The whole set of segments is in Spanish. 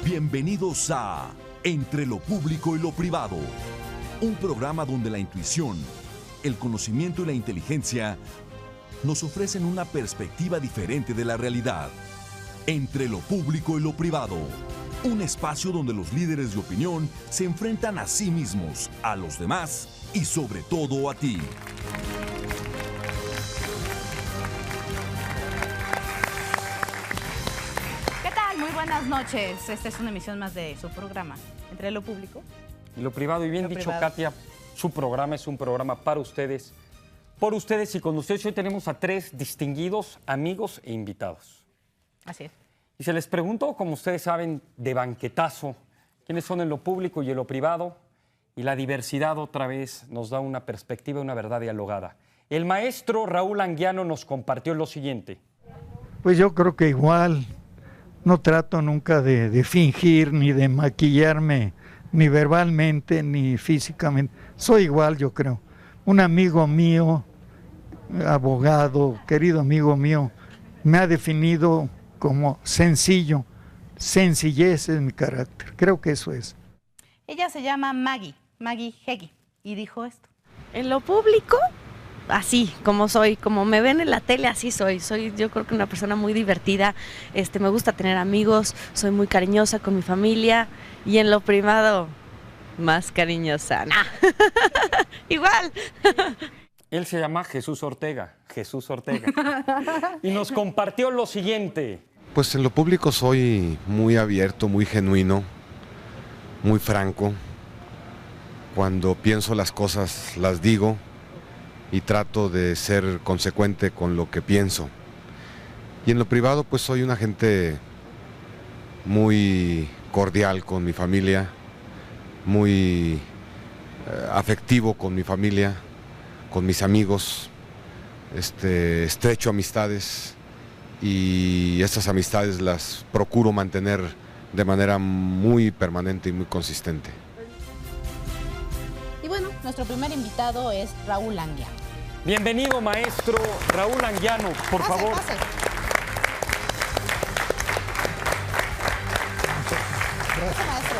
Bienvenidos a Entre lo Público y lo Privado, un programa donde la intuición, el conocimiento y la inteligencia nos ofrecen una perspectiva diferente de la realidad. Entre lo Público y lo Privado, un espacio donde los líderes de opinión se enfrentan a sí mismos, a los demás y sobre todo a ti. Muy buenas noches. Esta es una emisión más de su programa, Entre lo Público y lo Privado. Y bien dicho, privado. Katia, su programa es un programa para ustedes, por ustedes y con ustedes. Hoy tenemos a 3 distinguidos amigos e invitados. Así es. Y se les preguntó, como ustedes saben, de banquetazo, quiénes son en lo público y en lo privado. Y la diversidad otra vez nos da una perspectiva y una verdad dialogada. El maestro Raúl Anguiano nos compartió lo siguiente. Pues yo creo que igual. No trato nunca de fingir ni de maquillarme, ni verbalmente, ni físicamente. Soy igual, yo creo. Un amigo mío, abogado, querido amigo mío, me ha definido como sencillo. Sencillez es mi carácter. Creo que eso es. Ella se llama Maggie Heggie, y dijo esto. En lo público, así como soy, como me ven en la tele, así soy. Soy, yo creo que una persona muy divertida, me gusta tener amigos, soy muy cariñosa con mi familia y en lo privado, más cariñosa. Nah. Igual. Él se llama Jesús Ortega. Y nos compartió lo siguiente. Pues en lo público soy muy abierto, muy genuino, muy franco. Cuando pienso las cosas, las digo. Y trato de ser consecuente con lo que pienso. Y en lo privado pues soy una gente muy cordial con mi familia, muy afectivo con mi familia, con mis amigos, estrecho amistades y estas amistades las procuro mantener de manera muy permanente y muy consistente. Y bueno, nuestro primer invitado es Raúl Anguiano. Bienvenido, maestro Raúl Anguiano, por favor. Pase. Gracias, maestro.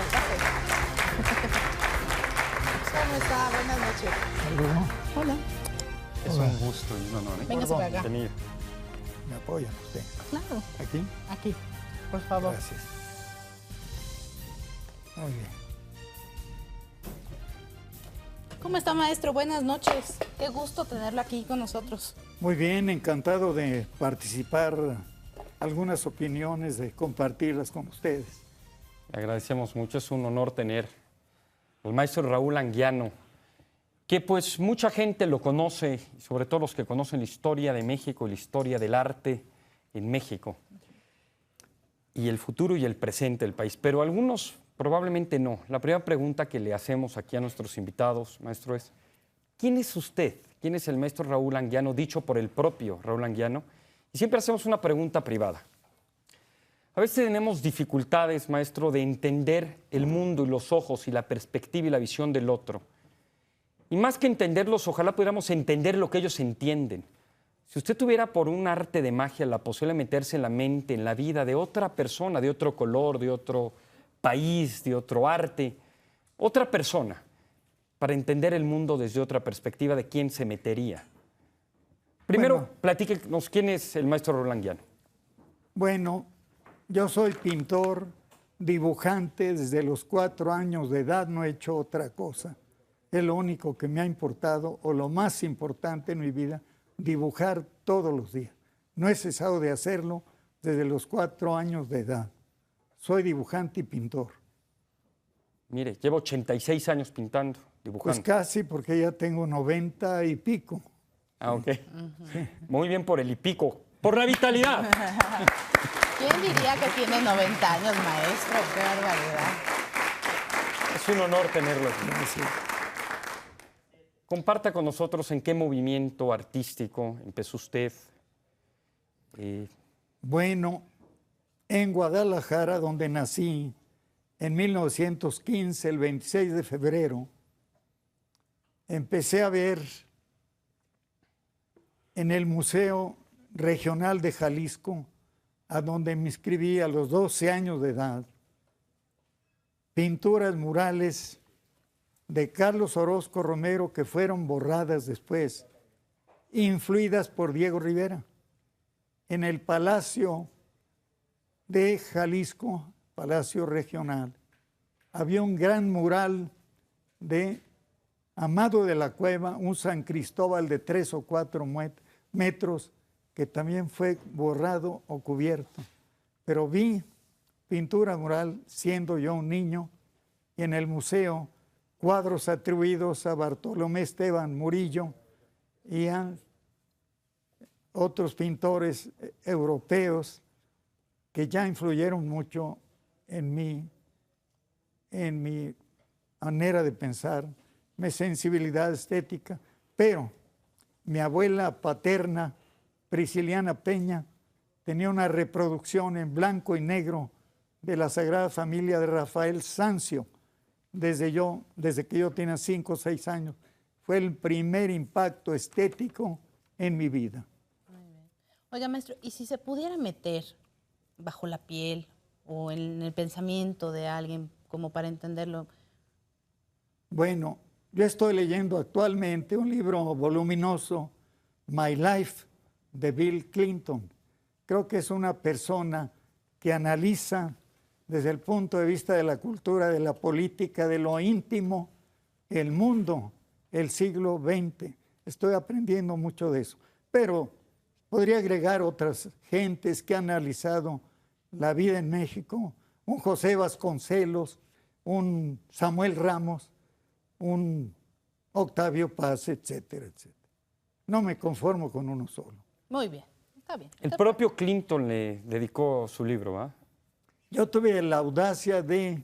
¿Cómo está? Buenas noches. Hola. Es un gusto y un honor. Véngase para acá. Bienvenido. ¿Me apoyan usted? Claro. ¿Aquí? Aquí, por favor. Gracias. Muy bien. ¿Cómo está, maestro? Buenas noches. Qué gusto tenerlo aquí con nosotros. Muy bien, encantado de participar, algunas opiniones, de compartirlas con ustedes. Le agradecemos mucho, es un honor tener al maestro Raúl Anguiano, que pues mucha gente lo conoce, sobre todo los que conocen la historia de México, la historia del arte en México, y el futuro y el presente del país, pero algunos probablemente no. La primera pregunta que le hacemos aquí a nuestros invitados, maestro, es ¿quién es usted? ¿Quién es el maestro Raúl Anguiano, dicho por el propio Raúl Anguiano? Y siempre hacemos una pregunta privada. A veces tenemos dificultades, maestro, de entender el mundo y los ojos y la perspectiva y la visión del otro. Y más que entenderlos, ojalá pudiéramos entender lo que ellos entienden. Si usted tuviera por un arte de magia la posibilidad de meterse en la mente, en la vida de otra persona, de otro color, de otro país, de otro arte, otra persona, para entender el mundo desde otra perspectiva, ¿de quién se metería? Primero, platíquenos, ¿quién es el maestro Raúl Anguiano? Bueno, yo soy pintor, dibujante, desde los 4 años de edad no he hecho otra cosa. Es lo único que me ha importado, o lo más importante en mi vida, dibujar todos los días. No he cesado de hacerlo desde los 4 años de edad. Soy dibujante y pintor. Mire, llevo 86 años pintando, dibujando. Pues casi, porque ya tengo 90 y pico. Ah, ok. Sí. Muy bien por el y pico. ¡Por la vitalidad! ¿Quién diría que tiene 90 años, maestro? ¡Qué barbaridad! Es un honor tenerlo aquí. Gracias. Comparta con nosotros en qué movimiento artístico empezó usted. Bueno, en Guadalajara, donde nací, en 1915, el 26 de febrero, empecé a ver en el Museo Regional de Jalisco, a donde me inscribí a los 12 años de edad, pinturas murales de Carlos Orozco Romero que fueron borradas después, influidas por Diego Rivera. En el Palacio de Jalisco, Palacio Regional, había un gran mural de Amado de la Cueva, un San Cristóbal de 3 o 4 metros, que también fue borrado o cubierto. Pero vi pintura mural siendo yo un niño, y en el museo cuadros atribuidos a Bartolomé Esteban Murillo y a otros pintores europeos que ya influyeron mucho en mi manera de pensar, mi sensibilidad estética. Pero mi abuela paterna, Prisciliana Peña, tenía una reproducción en blanco y negro de la Sagrada Familia de Rafael Sanzio, desde que yo tenía 5 o 6 años. Fue el primer impacto estético en mi vida. Muy bien. Oiga, maestro, ¿y si se pudiera meter bajo la piel o en el pensamiento de alguien como para entenderlo? Bueno, yo estoy leyendo actualmente un libro voluminoso, My Life, de Bill Clinton. Creo que es una persona que analiza desde el punto de vista de la cultura, de la política, de lo íntimo, el mundo, el siglo XX. Estoy aprendiendo mucho de eso. Pero podría agregar otras gentes que han analizado la vida en México, un José Vasconcelos, un Samuel Ramos, un Octavio Paz, etcétera, etcétera. No me conformo con uno solo. Muy bien, está bien. El propio Clinton le dedicó su libro, ¿va? Yo tuve la audacia de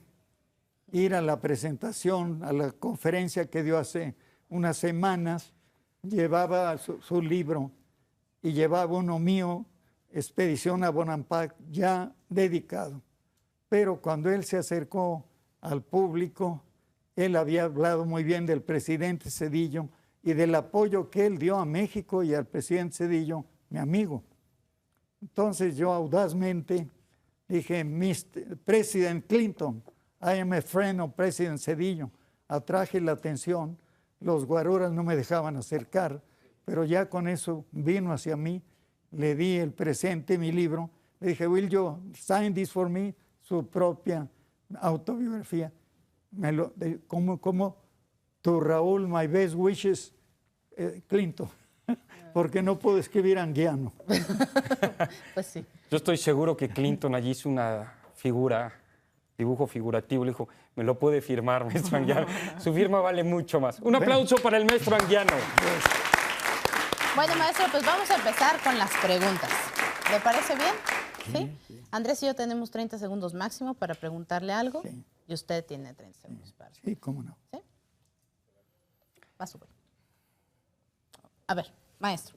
ir a la presentación, a la conferencia que dio hace unas semanas. Llevaba su libro y llevaba uno mío, Expedición a Bonampak, ya dedicado. Pero cuando él se acercó al público, él había hablado muy bien del presidente Zedillo y del apoyo que él dio a México y al presidente Zedillo, mi amigo. Entonces yo audazmente dije, Mr. President Clinton, I am a friend of President Zedillo. Atraje la atención, los guaruras no me dejaban acercar, pero ya con eso vino hacia mí, le di el presente, mi libro, le dije, will you sign this for me? Su propia autobiografía. Como tu Raúl, my best wishes, Clinton, porque no puedo escribir anguiano. Pues sí. Yo estoy seguro que Clinton allí hizo una figura, dibujo figurativo, le dijo, me lo puede firmar, maestro Anguiano. Su firma vale mucho más. Un aplauso para el maestro Anguiano. Bueno, maestro, pues vamos a empezar con las preguntas. ¿Le parece bien? ¿Sí? Sí. Andrés y yo tenemos 30 segundos máximo para preguntarle algo. Sí. Y usted tiene 30 segundos para... Sí, cómo no. ¿Sí? Va a subir. A ver, maestro.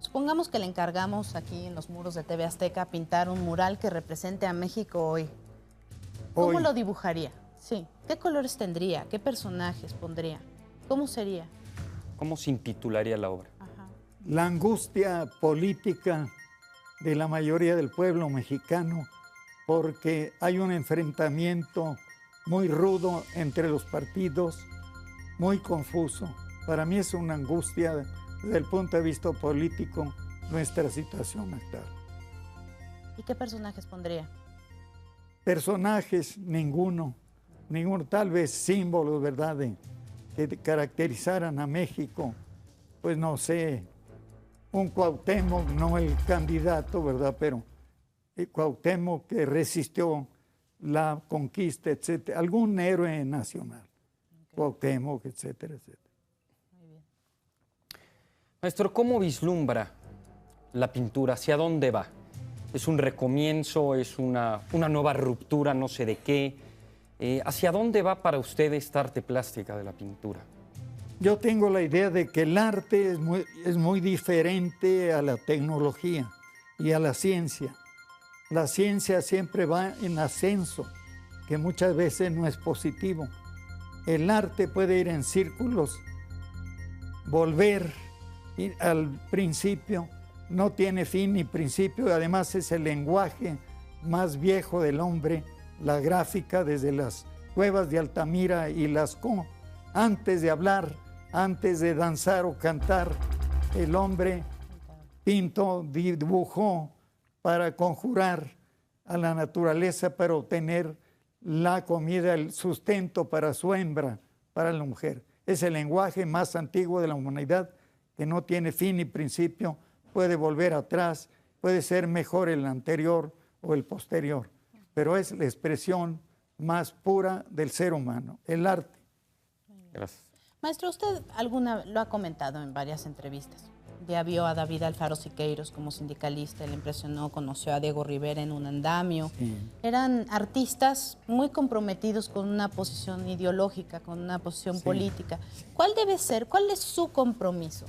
Supongamos que le encargamos aquí en los muros de TV Azteca pintar un mural que represente a México hoy. ¿Cómo lo dibujaría? Sí. ¿Qué colores tendría? ¿Qué personajes pondría? ¿Cómo sería? ¿Cómo se intitularía la obra? Ajá. La angustia política de la mayoría del pueblo mexicano, porque hay un enfrentamiento muy rudo entre los partidos, muy confuso. Para mí es una angustia desde el punto de vista político nuestra situación actual. ¿Y qué personajes pondría? Personajes, ninguno, tal vez símbolos, ¿verdad?, que caracterizaran a México, pues no sé, un Cuauhtémoc, no el candidato, ¿verdad?, pero Cuauhtémoc que resistió la conquista, etcétera, algún héroe nacional, okay. Cuauhtémoc, etcétera, etcétera. Muy bien. Maestro, ¿cómo vislumbra la pintura? ¿Hacia dónde va? ¿Es un recomienzo? ¿Es una nueva ruptura, no sé de qué? ¿Hacia dónde va para usted esta arte plástica de la pintura? Yo tengo la idea de que el arte es muy diferente a la tecnología y a la ciencia. La ciencia siempre va en ascenso, que muchas veces no es positivo. El arte puede ir en círculos, volver al principio, no tiene fin ni principio, además es el lenguaje más viejo del hombre, la gráfica desde las cuevas de Altamira y Lascaux. Antes de hablar, antes de danzar o cantar, el hombre pintó, dibujó para conjurar a la naturaleza para obtener la comida, el sustento para su hembra, para la mujer. Es el lenguaje más antiguo de la humanidad que no tiene fin ni principio, puede volver atrás, puede ser mejor el anterior o el posterior, pero es la expresión más pura del ser humano, el arte. Gracias. Maestro, usted lo ha comentado en varias entrevistas. Ya vio a David Alfaro Siqueiros como sindicalista, le impresionó, conoció a Diego Rivera en un andamio. Sí. Eran artistas muy comprometidos con una posición ideológica, con una posición política. ¿Cuál debe ser, cuál es su compromiso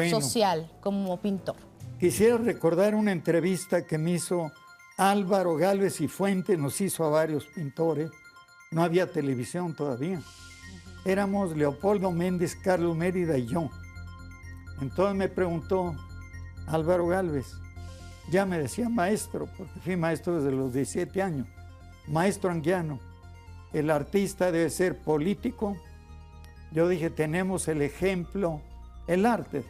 social como pintor? Quisiera recordar una entrevista que me hizo Álvaro Gálvez y Fuentes, nos hizo a varios pintores. No había televisión todavía. Éramos Leopoldo Méndez, Carlos Mérida y yo. Entonces me preguntó Álvaro Gálvez, ya me decía maestro, porque fui maestro desde los 17 años, maestro Anguiano, el artista debe ser político. Yo dije, tenemos el ejemplo, el arte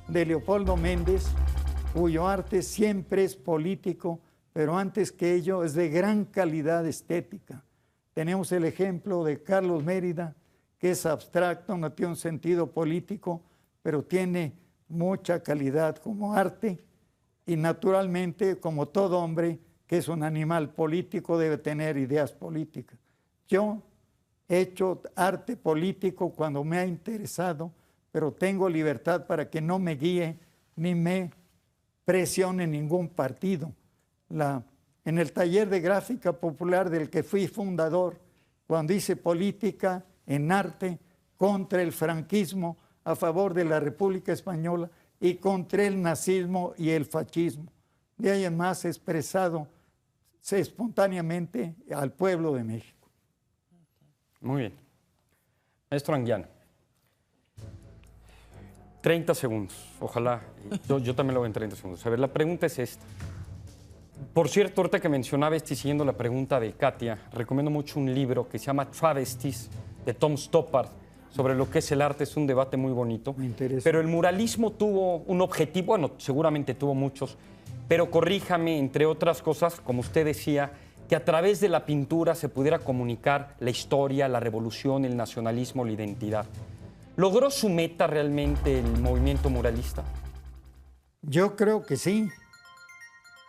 de Leopoldo Méndez, cuyo arte siempre es político, pero antes que ello es de gran calidad estética. Tenemos el ejemplo de Carlos Mérida, que es abstracto, no tiene un sentido político, pero tiene mucha calidad como arte, y naturalmente, como todo hombre que es un animal político, debe tener ideas políticas. Yo he hecho arte político cuando me ha interesado, pero tengo libertad para que no me guíe ni me presione ningún partido. En el taller de gráfica popular del que fui fundador, cuando hice política en arte contra el franquismo, a favor de la República Española y contra el nazismo y el fascismo. De ahí en más expresado espontáneamente al pueblo de México. Muy bien. Maestro Anguiano, 30 segundos, ojalá. Yo también lo hago en 30 segundos. A ver, la pregunta es esta. Por cierto, ahorita que mencionaba y siguiendo la pregunta de Katia, recomiendo mucho un libro que se llama Travesties, de Tom Stoppard, sobre lo que es el arte. Es un debate muy bonito. Me interesa. Pero el muralismo tuvo un objetivo, bueno, seguramente tuvo muchos, pero corríjame, entre otras cosas, como usted decía, que a través de la pintura se pudiera comunicar la historia, la revolución, el nacionalismo, la identidad. ¿Logró su meta realmente el movimiento muralista? Yo creo que sí.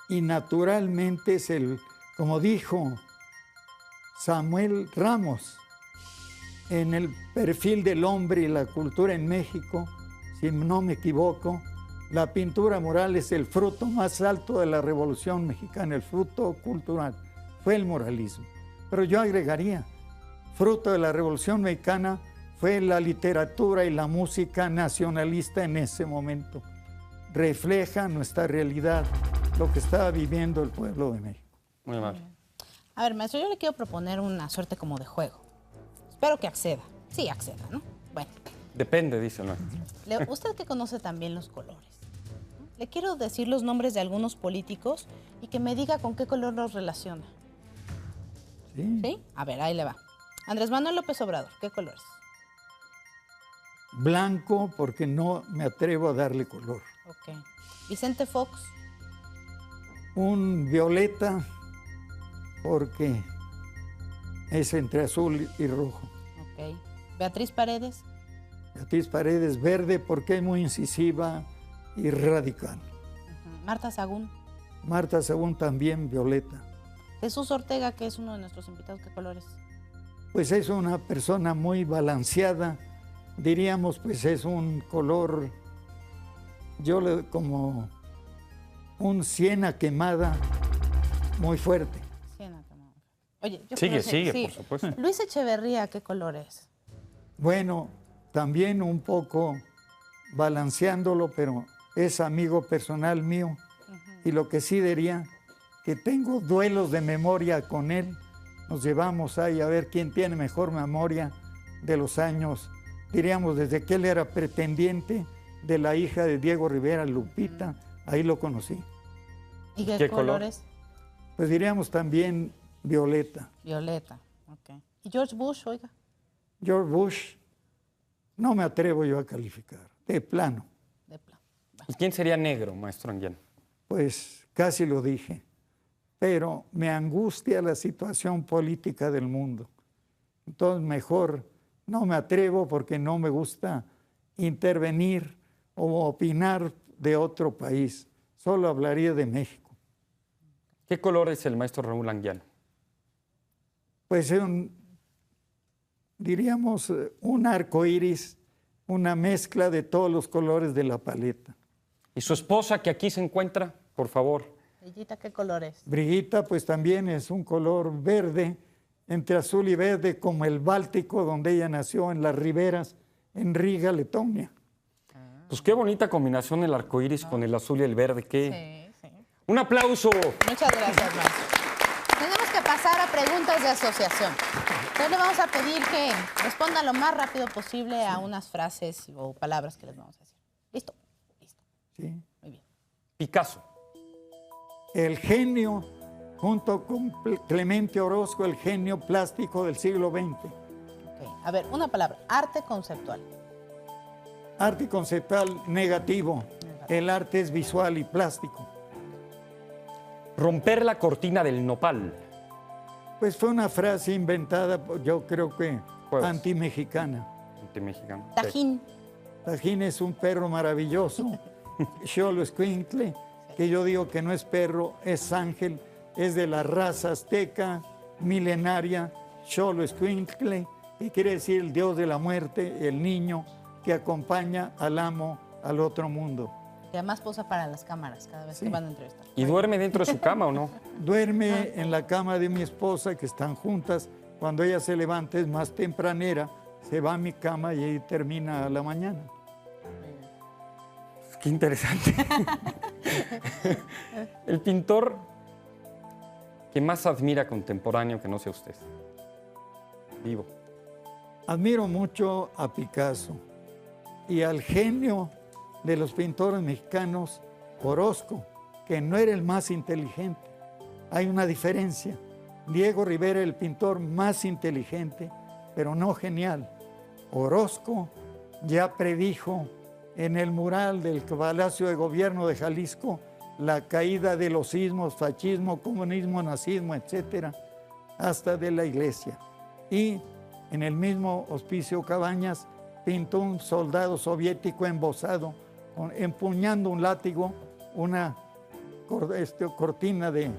Y naturalmente es como dijo Samuel Ramos, en el perfil del hombre y la cultura en México, si no me equivoco, la pintura mural es el fruto más alto de la Revolución Mexicana, el fruto cultural, fue el muralismo. Pero yo agregaría, fruto de la Revolución Mexicana fue la literatura y la música nacionalista en ese momento. Refleja nuestra realidad, lo que estaba viviendo el pueblo de México. Muy amable. A ver, maestro, yo le quiero proponer una suerte como de juego. Espero que acceda. Sí, acceda, ¿no? Bueno. Depende, dice el maestro. Usted que conoce también los colores, ¿no? Le quiero decir los nombres de algunos políticos y que me diga con qué color los relaciona. Sí. ¿Sí? A ver, ahí le va. Andrés Manuel López Obrador, ¿qué colores? Blanco, porque no me atrevo a darle color. Ok. Vicente Fox. Un violeta, porque es entre azul y rojo. Ok. Beatriz Paredes. Beatriz Paredes, verde, porque es muy incisiva y radical. Marta Sagún. Marta Sagún también violeta. Jesús Ortega, que es uno de nuestros invitados, ¿qué colores? Pues es una persona muy balanceada, diríamos, pues es un color, como un siena quemada, muy fuerte. Siena quemada. Oye, yo sigue, por supuesto. Luis Echeverría, ¿qué color es? Bueno, también un poco balanceándolo, pero es amigo personal mío. Y lo que sí diría, que tengo duelos de memoria con él. Nos llevamos ahí a ver quién tiene mejor memoria de los años, diríamos, desde que él era pretendiente de la hija de Diego Rivera, Lupita, ahí lo conocí. ¿Y qué colores? Pues diríamos también Violeta. Violeta, ok. ¿Y George Bush, oiga? George Bush, no me atrevo yo a calificar, de plano. De plano. ¿Y quién sería negro, maestro Anguiano? Pues casi lo dije, pero me angustia la situación política del mundo. Entonces mejor no me atrevo porque no me gusta intervenir o opinar de otro país. Solo hablaría de México. ¿Qué color es el maestro Raúl Anguiano? Pues diríamos un arco iris, una mezcla de todos los colores de la paleta. ¿Y su esposa que aquí se encuentra? Por favor. Brillita, ¿qué color es? Briguita pues también es un color verde, entre azul y verde, como el Báltico, donde ella nació, en las riberas, en Riga, Letonia. Pues qué bonita combinación el arco iris con el azul y el verde. ¿Qué? Sí, sí. Un aplauso. Muchas gracias, maestro. Tenemos que pasar a preguntas de asociación. Entonces le vamos a pedir que responda lo más rápido posible a unas frases o palabras que les vamos a decir. ¿Listo? Listo. ¿Sí? Muy bien. Picasso. El genio, junto con Clemente Orozco, el genio plástico del siglo XX. Ok. A ver, una palabra. Arte conceptual. Arte conceptual negativo. El arte es visual y plástico. Romper la cortina del nopal. Pues fue una frase inventada, yo creo que Pues. anti-mexicana. Mexicano. Tajín. Tajín es un perro maravilloso, Xolo Escuincle, que yo digo que no es perro, es ángel, es de la raza azteca milenaria, Xolo Escuincle, que quiere decir el dios de la muerte, el niño que acompaña al amo al otro mundo. Que además posa para las cámaras cada vez Sí. que van a entrevistar. ¿Y duerme dentro de su cama o no? Duerme en la cama de mi esposa, que están juntas. Cuando ella se levanta es más tempranera, se va a mi cama y ahí termina a la mañana. Qué interesante. El pintor que más admira contemporáneo que no sea usted. Vivo. Admiro mucho a Picasso y al genio de los pintores mexicanos, Orozco, que no era el más inteligente. Hay una diferencia. Diego Rivera, el pintor más inteligente, pero no genial. Orozco ya predijo en el mural del Palacio de Gobierno de Jalisco la caída de los ismos, fascismo, comunismo, nazismo, etcétera, hasta de la iglesia. Y en el mismo Hospicio Cabañas pintó un soldado soviético embosado, empuñando un látigo, una cortina de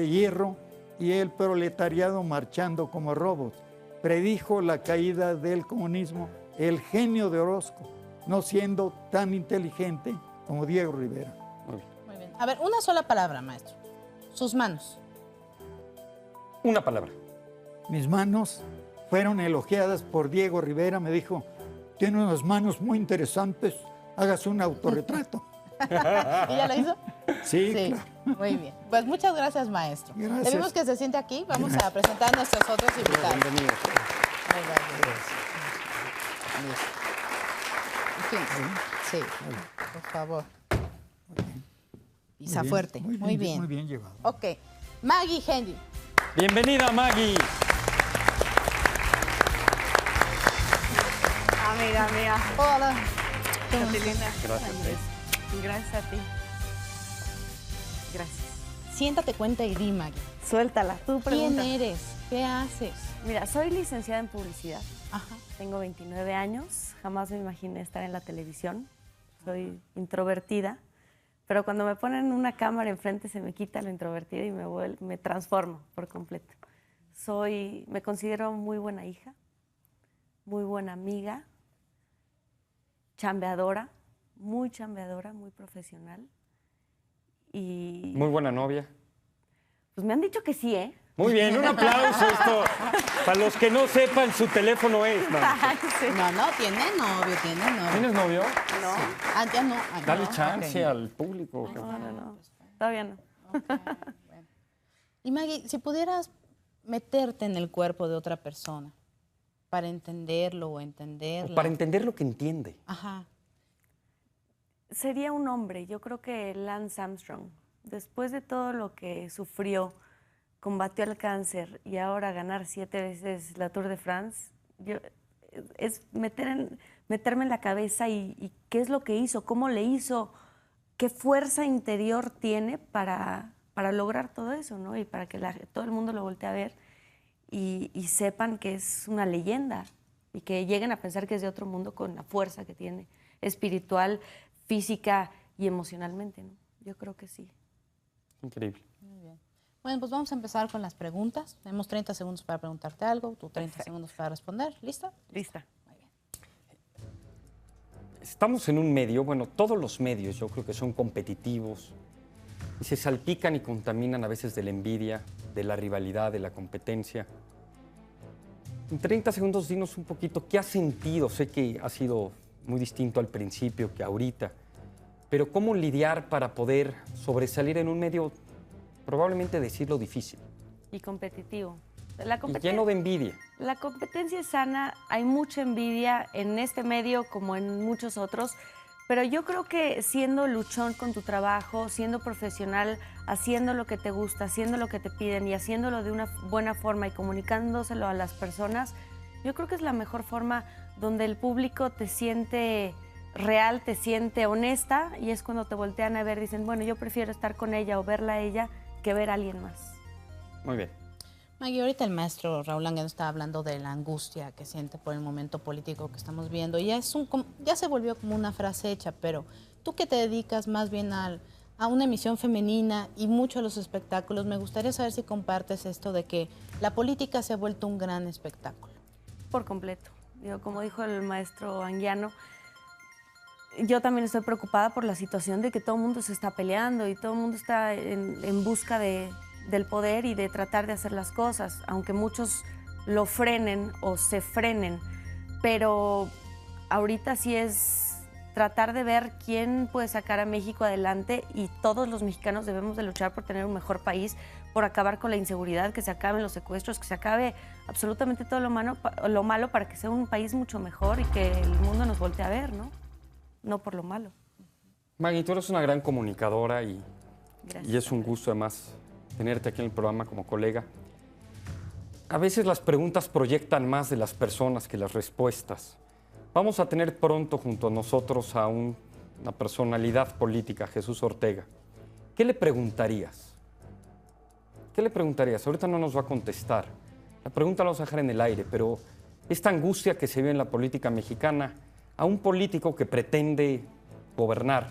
hierro, y el proletariado marchando como robots. Predijo la caída del comunismo, el genio de Orozco, no siendo tan inteligente como Diego Rivera. Muy bien. Muy bien. A ver, una sola palabra, maestro. Sus manos. Una palabra. Mis manos fueron elogiadas por Diego Rivera, me dijo, tiene unas manos muy interesantes, hágase un autorretrato. ¿Y ya lo hizo? Sí, claro. Muy bien. Pues muchas gracias, maestro. Gracias. Le pedimos que se siente aquí. Vamos a presentar a nuestros otros invitados. Bienvenido. Muy bien. Sí, por favor. Pisa Muy bien, fuerte. Muy bien. Muy bien llevado. Ok. Maggie Henry. Bienvenida, Maggie. Amiga mía. Hola. Catalina. Gracias. Gracias a ti. Gracias. Siéntate, cuenta y di, Maggie. Suéltala, tú ¿Quién pregunta. eres? ¿Qué haces? Mira, soy licenciada en publicidad. Ajá. Tengo 29 años. Jamás me imaginé estar en la televisión. Soy introvertida. Pero cuando me ponen una cámara enfrente se me quita lo introvertida y me transformo por completo. Me considero muy buena hija, muy buena amiga, chambeadora, muy profesional. Y Muy buena novia. pues me han dicho que sí, ¿eh? Muy bien, un aplauso esto. Para los que no sepan, su teléfono es. No. Sí. No, tiene novio. ¿Tienes novio? No, Ah, ya no. Ah, Dale no. chance Ok. al público. no. Todavía no. Bueno. Y Maggie, si pudieras meterte en el cuerpo de otra persona para entenderlo o entenderla. O para entender lo que entiende. Ajá. Sería un hombre, yo creo que Lance Armstrong. Después de todo lo que sufrió, combatió el cáncer y ahora ganar 7 veces la Tour de France, es meterme en la cabeza y qué es lo que hizo, cómo le hizo, qué fuerza interior tiene para lograr todo eso, ¿no? Y para que todo el mundo lo voltee a ver y sepan que es una leyenda y que lleguen a pensar que es de otro mundo con la fuerza que tiene, espiritual, física y emocionalmente, ¿no? Yo creo que sí. Increíble. Muy bien. Bueno, pues vamos a empezar con las preguntas. Tenemos 30 segundos para preguntarte algo, tú 30 segundos para responder. ¿Lista? Lista. Muy bien. Estamos en un medio, bueno, todos los medios yo creo que son competitivos y se salpican y contaminan a veces de la envidia, de la rivalidad, de la competencia. En 30 segundos dinos un poquito qué has sentido. Sé que ha sido muy distinto al principio que ahorita, pero cómo lidiar para poder sobresalir en un medio, probablemente decirlo difícil. Y competitivo. Y lleno de envidia. La competencia es sana, hay mucha envidia en este medio como en muchos otros, pero yo creo que siendo luchón con tu trabajo, siendo profesional, haciendo lo que te gusta, haciendo lo que te piden y haciéndolo de una buena forma y comunicándoselo a las personas, yo creo que es la mejor forma donde el público te siente real, te siente honesta y es cuando te voltean a ver, dicen, bueno, yo prefiero estar con ella o verla a ella que ver a alguien más. Muy bien. Maggie, ahorita el maestro Raúl Anguiano estaba hablando de la angustia que siente por el momento político que estamos viendo. Ya se volvió como una frase hecha, pero tú que te dedicas más bien a una emisión femenina y mucho a los espectáculos, me gustaría saber si compartes esto de que la política se ha vuelto un gran espectáculo. Por completo. Como dijo el maestro Anguiano, yo también estoy preocupada por la situación de que todo el mundo se está peleando y todo el mundo está en busca del poder y de tratar de hacer las cosas, aunque muchos lo frenen o se frenen. Pero ahorita sí es tratar de ver quién puede sacar a México adelante y todos los mexicanos debemos de luchar por tener un mejor país, por acabar con la inseguridad, que se acaben los secuestros, que se acabe absolutamente todo lo malo para que sea un país mucho mejor y que el mundo nos voltee a ver, ¿no? No por lo malo. Maggie, tú eres una gran comunicadora y es un gusto además tenerte aquí en el programa como colega. A veces las preguntas proyectan más de las personas que las respuestas. Vamos a tener pronto junto a nosotros a una personalidad política, Jesús Ortega. ¿Qué le preguntarías? ¿Qué le preguntarías? Ahorita no nos va a contestar. La pregunta la vamos a dejar en el aire, pero esta angustia que se vive en la política mexicana a un político que pretende gobernar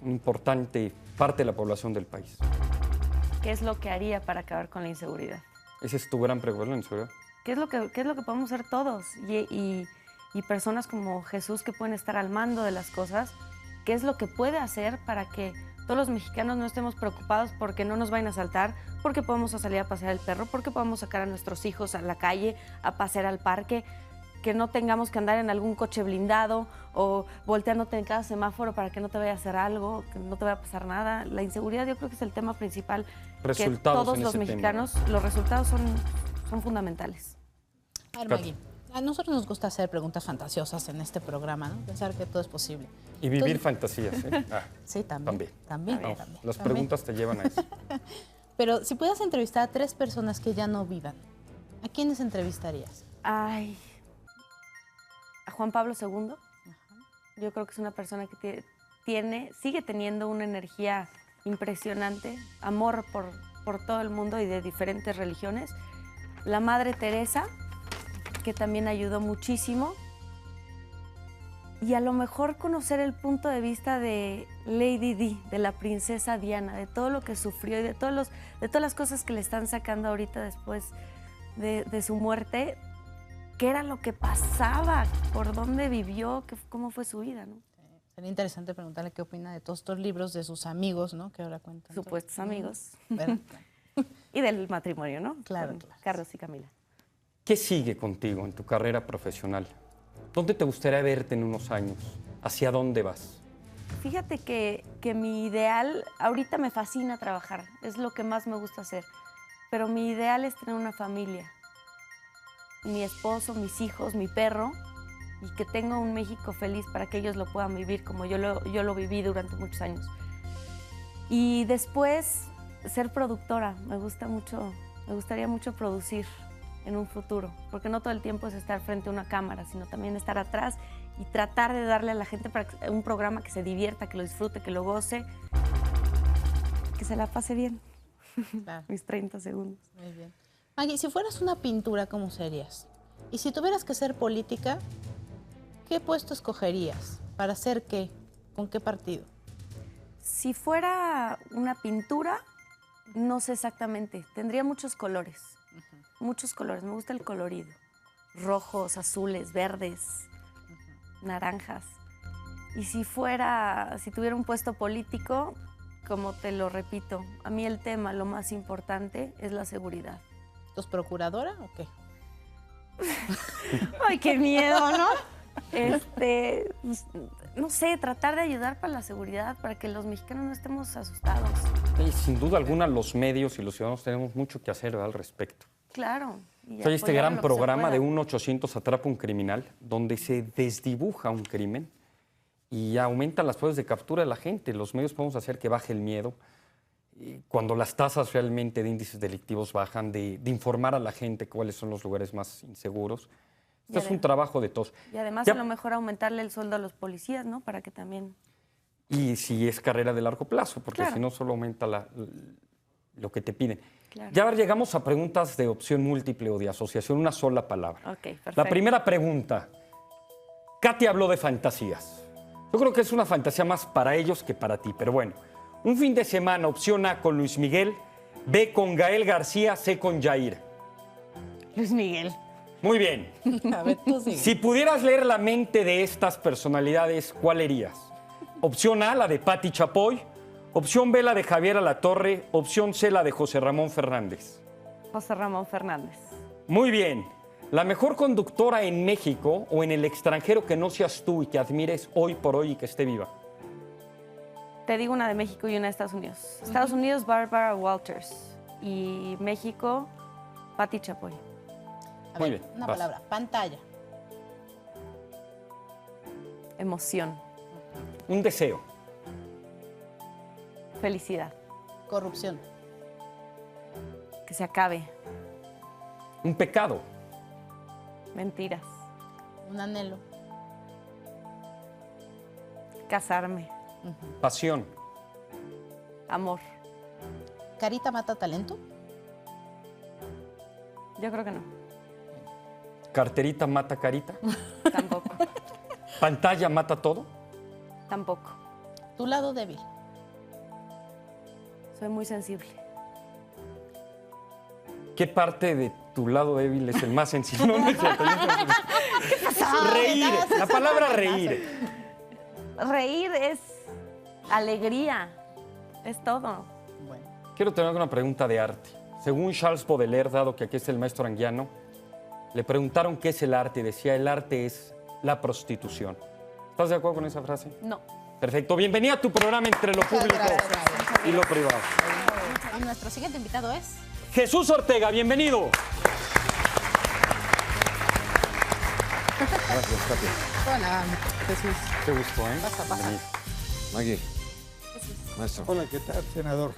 una importante parte de la población del país. ¿Qué es lo que haría para acabar con la inseguridad? Esa es tu gran pregunta, ¿la inseguridad? ¿Qué es lo que podemos hacer todos? Y personas como Jesús que pueden estar al mando de las cosas, ¿qué es lo que puede hacer para que todos los mexicanos no estemos preocupados porque no nos vayan a asaltar, porque podemos salir a pasear el perro, porque podemos sacar a nuestros hijos a la calle, a pasear al parque, que no tengamos que andar en algún coche blindado o volteándote en cada semáforo para que no te vaya a hacer algo, que no te vaya a pasar nada? La inseguridad yo creo que es el tema principal. Resultados que todos en los ese mexicanos, tema. los resultados son fundamentales. A ver, Maggie, a nosotros nos gusta hacer preguntas fantasiosas en este programa, ¿no? Pensar que todo es posible. Y vivir Entonces, fantasías, ¿eh? Sí, también. También. También. Las preguntas te llevan a eso. Pero si pudieras entrevistar a 3 personas que ya no vivan, ¿a quiénes entrevistarías? Ay, a Juan Pablo II. Yo creo que es una persona que sigue teniendo una energía impresionante, amor por todo el mundo y de diferentes religiones. La Madre Teresa, que también ayudó muchísimo. Y a lo mejor conocer el punto de vista de Lady Di, de la princesa Diana, de todo lo que sufrió y de todas las cosas que le están sacando ahorita después de su muerte. ¿Qué era lo que pasaba? ¿Por dónde vivió? ¿Cómo fue su vida? ¿No? Sería interesante preguntarle qué opina de todos estos libros de sus amigos, ¿no? Que ahora cuentan. Supuestos amigos. ¿Verdad? Y del matrimonio, ¿no? Claro, Con claro. Carlos y Camila. ¿Qué sigue contigo en tu carrera profesional? ¿Dónde te gustaría verte en unos años? ¿Hacia dónde vas? Fíjate que mi ideal, ahorita me fascina trabajar, es lo que más me gusta hacer, pero mi ideal es tener una familia. Mi esposo, mis hijos, mi perro, y que tenga un México feliz para que ellos lo puedan vivir como yo lo viví durante muchos años. Y después ser productora. Me gustaría mucho producir en un futuro, porque no todo el tiempo es estar frente a una cámara, sino también estar atrás y tratar de darle a la gente un programa que se divierta, que lo disfrute, que lo goce, que se la pase bien. Claro. Mis 30 segundos. Muy bien. Maggie, si fueras una pintura, ¿cómo serías? Y si tuvieras que ser política, ¿qué puesto escogerías? ¿Para hacer qué? ¿Con qué partido? Si fuera una pintura, no sé exactamente. Tendría muchos colores. Muchos colores. Me gusta el colorido. Rojos, azules, verdes, naranjas. Y si tuviera un puesto político, como te lo repito, a mí el tema, lo más importante, es la seguridad. ¿Sos procuradora o qué? Ay, qué miedo, ¿no? Pues, no sé, tratar de ayudar para la seguridad, para que los mexicanos no estemos asustados. Y sin duda alguna los medios y los ciudadanos tenemos mucho que hacer, ¿verdad?, al respecto. Claro. Hay este gran programa de 1-800 Atrapa un Criminal, donde se desdibuja un crimen y aumenta las pruebas de captura de la gente. Los medios podemos hacer que baje el miedo. Y cuando las tasas realmente de índices delictivos bajan, de informar a la gente cuáles son los lugares más inseguros. Este es un trabajo de todos. Y además, a lo mejor aumentarle el sueldo a los policías, ¿no? Para que también... Y si es carrera de largo plazo, porque claro, si no solo aumenta lo que te piden. Claro. Ya llegamos a preguntas de opción múltiple o de asociación, una sola palabra. Ok, perfecto. La primera pregunta. Katy habló de fantasías. Yo creo que es una fantasía más para ellos que para ti, pero bueno. Un fin de semana, opción A con Luis Miguel, B con Gael García, C con Jair. Luis Miguel. Muy bien. A ver, tú sigue. Si pudieras leer la mente de estas personalidades, ¿cuál leerías? Opción A, la de Pati Chapoy. Opción B, la de Javier Alatorre. Opción C, la de José Ramón Fernández. José Ramón Fernández. Muy bien. La mejor conductora en México o en el extranjero que no seas tú y que admires hoy por hoy y que esté viva. Te digo una de México y una de Estados Unidos. Estados Unidos, Barbara Walters. Y México, Pati Chapoy. A Muy ver, bien, una vas. palabra. Pantalla. Emoción. Un deseo. Felicidad. Corrupción. Que se acabe. Un pecado. Mentiras. Un anhelo. Casarme. Pasión. Amor. ¿Carita mata talento? Yo creo que no. Carterita mata carita. Tampoco. Pantalla mata todo. Tampoco. Tu lado débil. Soy muy sensible. ¿Qué parte de tu lado débil es el más sensible? No, no es cierto. ¿Qué pasó? Reír. La palabra reír. Reír es alegría. Es todo. Bueno. Quiero tener una pregunta de arte. Según Charles Baudelaire, dado que aquí es el maestro anguiano, le preguntaron qué es el arte y decía, el arte es la prostitución. ¿Estás de acuerdo con esa frase? No. Perfecto. Bienvenida a tu programa Entre lo Público y lo Privado. Y nuestro siguiente invitado es... Jesús Ortega, bienvenido. Gracias, Katy. Hola, Jesús. Qué gusto, ¿eh? Pasa. Bienvenido. Maggie. Maestro. Hola, ¿qué tal, senador?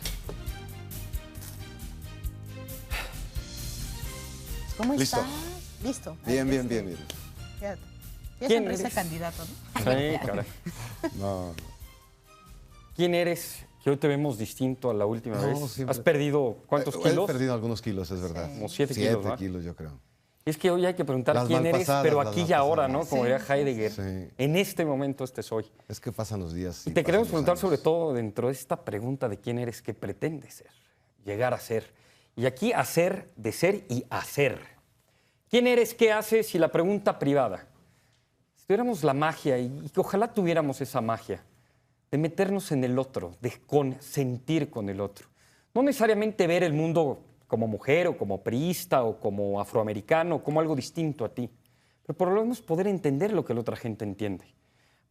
¿Cómo Listo. estás? Listo. Bien, bien, bien, bien. Fíjate. ¿Quién Ya siempre ese eres? candidato, ¿no? Sí, caray. No, ¿Quién eres? Que hoy te vemos distinto a la última No, vez. siempre. ¿Has perdido cuántos He kilos? perdido algunos kilos, es verdad. Como 7 kilos, ¿no? 7 kilos, yo creo. Es que hoy hay que preguntar Las quién eres, malpasadas, pero las aquí y ahora, ¿no? malpasadas. Como diría Heidegger. Sí. En este momento este soy. Es que pasan los días. Y te queremos pasan los preguntar años. sobre todo dentro de esta pregunta de quién eres, qué pretendes ser, llegar a ser. Y aquí hacer, de ser y hacer. ¿Quién eres, qué haces? Y la pregunta privada. Si tuviéramos la magia, y que ojalá tuviéramos esa magia, de meternos en el otro, de sentir con el otro. No necesariamente ver el mundo como mujer o como priista o como afroamericano, como algo distinto a ti, pero por lo menos poder entender lo que la otra gente entiende,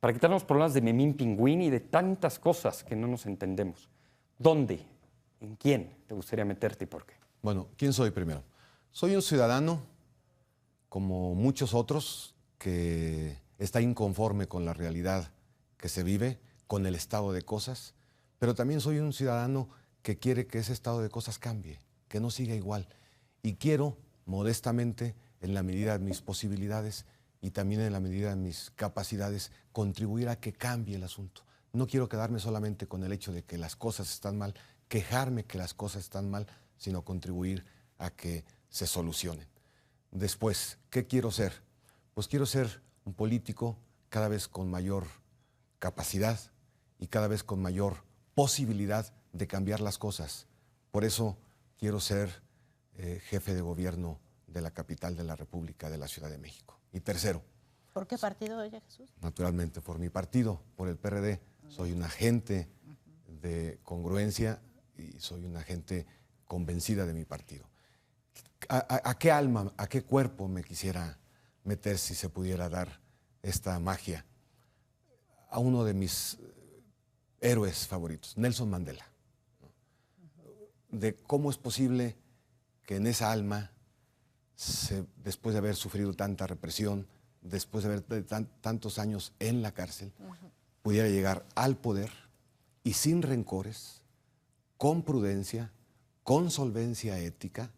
para quitarnos problemas de memín pingüín y de tantas cosas que no nos entendemos. ¿Dónde? ¿En quién te gustaría meterte y por qué? Bueno, ¿quién soy primero? Soy un ciudadano, como muchos otros, que está inconforme con la realidad que se vive, con el estado de cosas, pero también soy un ciudadano que quiere que ese estado de cosas cambie, que no siga igual. Y quiero, modestamente, en la medida de mis posibilidades y también en la medida de mis capacidades, contribuir a que cambie el asunto. No quiero quedarme solamente con el hecho de que las cosas están mal, quejarme que las cosas están mal, sino contribuir a que se solucionen. Después, ¿qué quiero ser? Pues quiero ser un político cada vez con mayor capacidad y cada vez con mayor posibilidad de cambiar las cosas. Por eso quiero ser jefe de gobierno de la capital de la República, de la Ciudad de México. Y tercero. ¿Por qué partido, oye, Jesús? Naturalmente, por mi partido, por el PRD. Soy un agente de congruencia y soy una gente convencida de mi partido. ¿A qué alma, a qué cuerpo me quisiera meter si se pudiera dar esta magia? A uno de mis héroes favoritos, Nelson Mandela. De cómo es posible que en esa alma, después de haber sufrido tanta represión, después de haber tantos años en la cárcel, pudiera llegar al poder y sin rencores, con prudencia, con solvencia ética,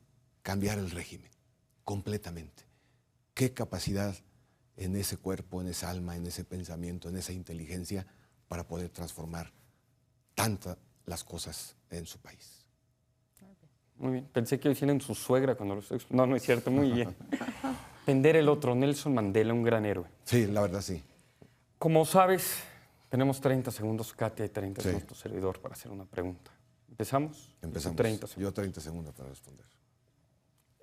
cambiar el régimen completamente. ¿Qué capacidad en ese cuerpo, en esa alma, en ese pensamiento, en esa inteligencia para poder transformar tantas las cosas en su país? Muy bien. Pensé que decían en su suegra cuando lo estoy... No, no es cierto. Muy bien. Tender el otro. Nelson Mandela, un gran héroe. Sí, la verdad sí. Como sabes, tenemos 30 segundos, Katia, y 30 Sí. segundos tu servidor para hacer una pregunta. ¿Empezamos? Empezamos. 30 segundos. Yo 30 segundos para responder.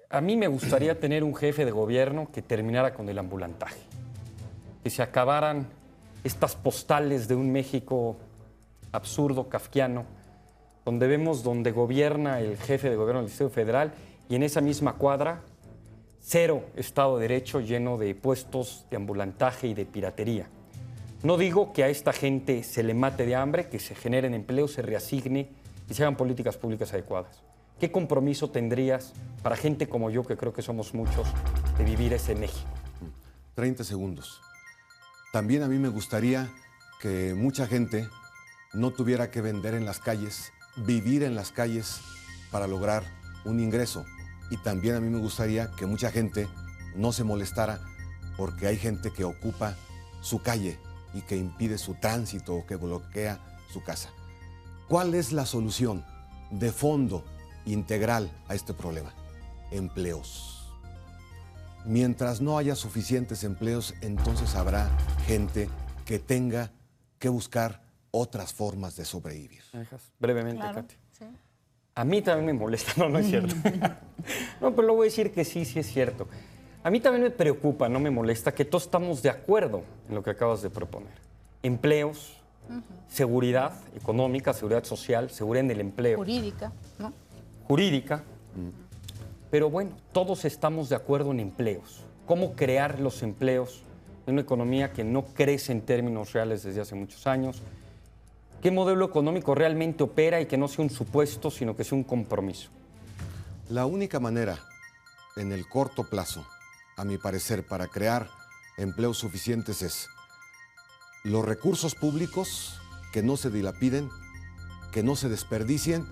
A mí me gustaría tener un jefe de gobierno que terminara con el ambulantaje. Que se acabaran estas postales de un México absurdo, kafkiano, donde vemos donde gobierna el jefe de gobierno del Distrito Federal y en esa misma cuadra, cero Estado de Derecho lleno de puestos de ambulantaje y de piratería. No digo que a esta gente se le mate de hambre, que se generen empleos, se reasigne y se hagan políticas públicas adecuadas. ¿Qué compromiso tendrías para gente como yo, que creo que somos muchos, de vivir ese México? 30 segundos. También a mí me gustaría que mucha gente no tuviera que vender en las calles, vivir en las calles para lograr un ingreso. Y también a mí me gustaría que mucha gente no se molestara porque hay gente que ocupa su calle y que impide su tránsito o que bloquea su casa. ¿Cuál es la solución de fondo integral a este problema? Empleos. Mientras no haya suficientes empleos, entonces habrá gente que tenga que buscar otras formas de sobrevivir. ¿Me dejas brevemente, Claro, Katia? sí. A mí también me molesta, no, no es cierto. No, pero lo voy a decir que sí, sí es cierto. A mí también me preocupa, no me molesta, que todos estamos de acuerdo en lo que acabas de proponer. Empleos, seguridad económica, seguridad social, seguridad en el empleo. Jurídica, ¿no? Jurídica. Pero bueno, todos estamos de acuerdo en empleos. ¿Cómo crear los empleos en una economía que no crece en términos reales desde hace muchos años? ¿Qué modelo económico realmente opera y que no sea un supuesto, sino que sea un compromiso? La única manera, en el corto plazo, a mi parecer, para crear empleos suficientes es los recursos públicos que no se dilapiden, que no se desperdicien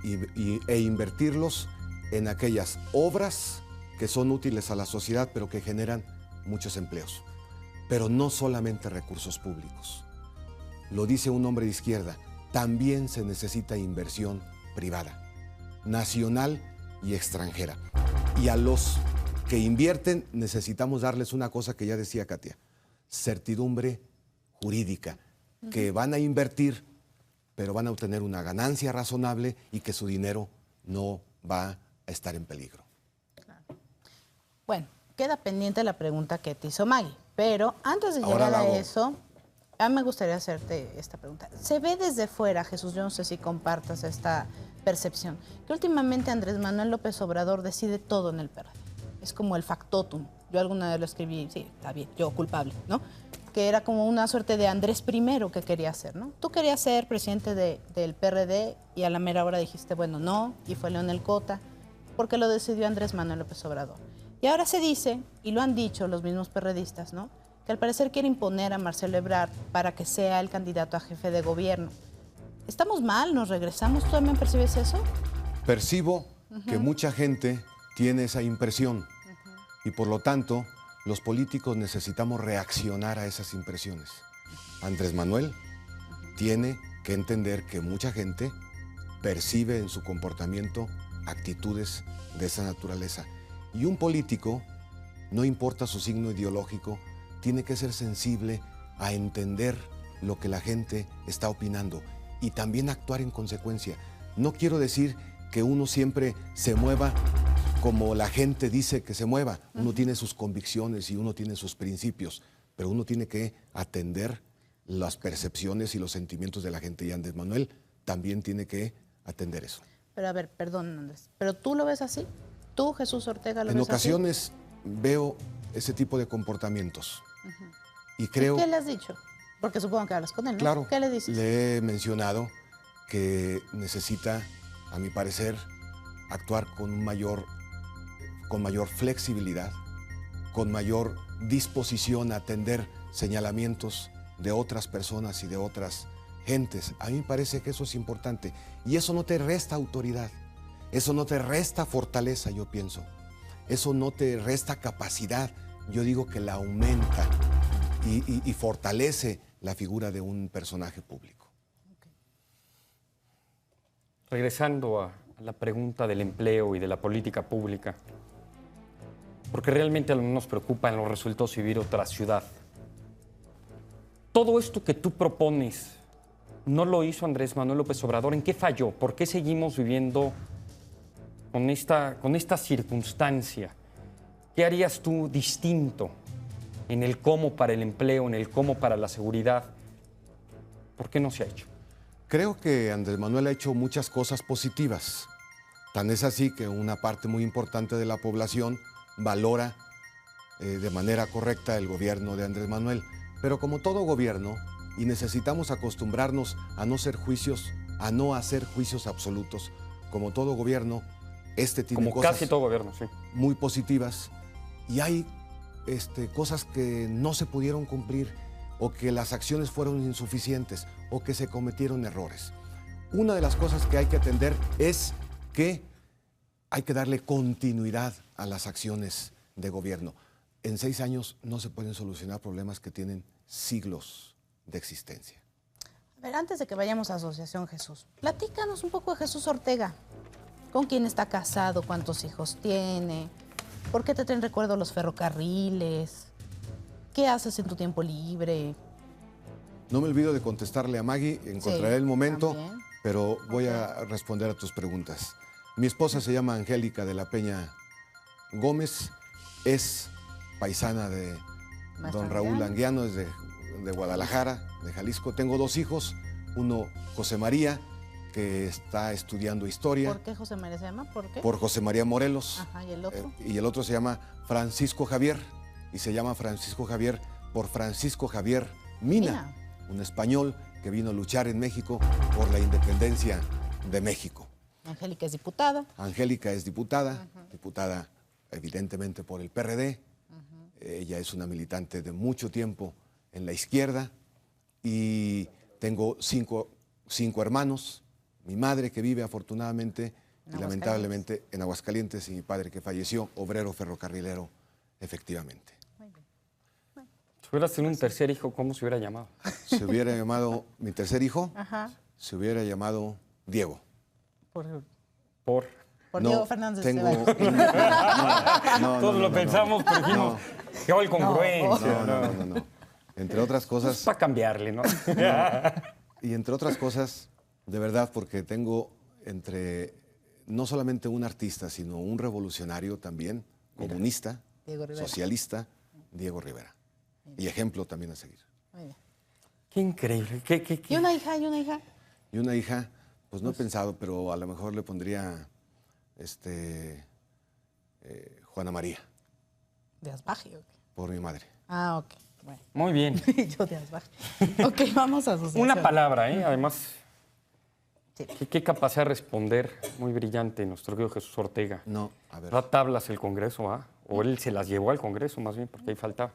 e invertirlos en aquellas obras que son útiles a la sociedad, pero que generan muchos empleos. Pero no solamente recursos públicos. Lo dice un hombre de izquierda, también se necesita inversión privada, nacional y extranjera. Y a los que invierten necesitamos darles una cosa que ya decía Katia, certidumbre jurídica, que van a invertir, pero van a obtener una ganancia razonable y que su dinero no va a estar en peligro. Bueno, queda pendiente la pregunta que te hizo Maggie, pero antes de Ahora llegar la a hago. eso, a mí me gustaría hacerte esta pregunta. Se ve desde fuera, Jesús, yo no sé si compartas esta percepción, que últimamente Andrés Manuel López Obrador decide todo en el PRD. Es como el factotum. Yo alguna vez lo escribí, sí, está bien, yo culpable, ¿no? Que era como una suerte de Andrés I que quería hacer, ¿no? Tú querías ser presidente del PRD y a la mera hora dijiste, bueno, no, y fue Leonel Cota, porque lo decidió Andrés Manuel López Obrador. Y ahora se dice, y lo han dicho los mismos perredistas, ¿no?, que al parecer quiere imponer a Marcelo Ebrard para que sea el candidato a jefe de gobierno. ¿Estamos mal? ¿Nos regresamos? ¿Tú también percibes eso? Percibo que mucha gente tiene esa impresión y por lo tanto los políticos necesitamos reaccionar a esas impresiones. Andrés Manuel tiene que entender que mucha gente percibe en su comportamiento actitudes de esa naturaleza. Y un político, no importa su signo ideológico, tiene que ser sensible a entender lo que la gente está opinando y también actuar en consecuencia. No quiero decir que uno siempre se mueva como la gente dice que se mueva. Uno tiene sus convicciones y uno tiene sus principios, pero uno tiene que atender las percepciones y los sentimientos de la gente. Y Andrés Manuel también tiene que atender eso. Pero a ver, perdón, Andrés, ¿pero tú lo ves así? ¿Tú, Jesús Ortega, lo ves así? En ocasiones veo ese tipo de comportamientos y creo... ¿Qué le has dicho? Porque supongo que hablas con él, ¿no? Claro, ¿Qué le dices? le he mencionado que necesita, a mi parecer, actuar con mayor flexibilidad, con mayor disposición a atender señalamientos de otras personas y de otras gentes. A mí me parece que eso es importante y eso no te resta autoridad, eso no te resta fortaleza, yo pienso, eso no te resta capacidad, yo digo que la aumenta y fortalece la figura de un personaje público. Regresando a la pregunta del empleo y de la política pública, porque realmente no nos preocupan los resultados y vivir otra ciudad. Todo esto que tú propones, ¿no lo hizo Andrés Manuel López Obrador? ¿En qué falló? ¿Por qué seguimos viviendo con esta circunstancia? ¿Qué harías tú distinto en el cómo para el empleo, en el cómo para la seguridad? ¿Por qué no se ha hecho? Creo que Andrés Manuel ha hecho muchas cosas positivas. Tan es así que una parte muy importante de la población valora de manera correcta el gobierno de Andrés Manuel. Pero como todo gobierno, y necesitamos acostumbrarnos a no hacer juicios, a no hacer juicios absolutos, como todo gobierno, tiene como cosas casi todo gobierno, sí, muy positivas y hay cosas que no se pudieron cumplir o que las acciones fueron insuficientes o que se cometieron errores. Una de las cosas que hay que atender es que hay que darle continuidad a las acciones de gobierno. En 6 años no se pueden solucionar problemas que tienen siglos de existencia. A ver, antes de que vayamos a Asociación Jesús, platícanos un poco de Jesús Ortega. ¿Con quién está casado? ¿Cuántos hijos tiene? ¿Por qué te traen recuerdo los ferrocarriles? ¿Qué haces en tu tiempo libre? No me olvido de contestarle a Maggie, encontraré el momento, también. pero voy a responder a tus preguntas. Mi esposa se llama Angélica de la Peña Gómez, es paisana de don Raúl Anguiano, es de Guadalajara, de Jalisco. Tengo 2 hijos, uno José María, que está estudiando historia. ¿Por qué José María se llama? ¿Por qué? Por José María Morelos. Ajá, ¿y el otro? Y el otro se llama Francisco Javier, y se llama Francisco Javier por Francisco Javier Mina, un español que vino a luchar en México por la independencia de México. Angélica es diputada. Angélica es diputada, diputada evidentemente por el PRD. Ella es una militante de mucho tiempo en la izquierda y tengo 5 hermanos. Mi madre que vive afortunadamente y lamentablemente en Aguascalientes y mi padre que falleció, obrero ferrocarrilero, efectivamente. Muy bien. Bueno. Si hubieras tenido un tercer hijo, ¿cómo se hubiera llamado? Se hubiera llamado, mi tercer hijo, Ajá. se hubiera llamado Diego. Por Por Diego Fernández. Tengo No. Todos lo pensamos, pero dijimos, qué incongruencia. No. Entre otras cosas... Es para cambiarle, ¿no? Y entre otras cosas, de verdad, porque tengo no solamente un artista, sino un revolucionario también, comunista, socialista, Diego Rivera. Y ejemplo también a seguir. Muy bien. Qué increíble. ¿Y una hija? ¿Y una hija? Y una hija, pues no he pensado, pero a lo mejor le pondría Juana María. ¿De Asbaje o qué? Por mi madre. Ah, ok. Bueno. Muy bien. Yo de Asbaje. Ok, vamos a asociación. Una palabra, además, Sí. qué capacidad de responder, muy brillante, nuestro querido Jesús Ortega. No, a ver. Da tablas el Congreso, ¿ah? O él se las llevó al Congreso, más bien, porque ahí faltaba.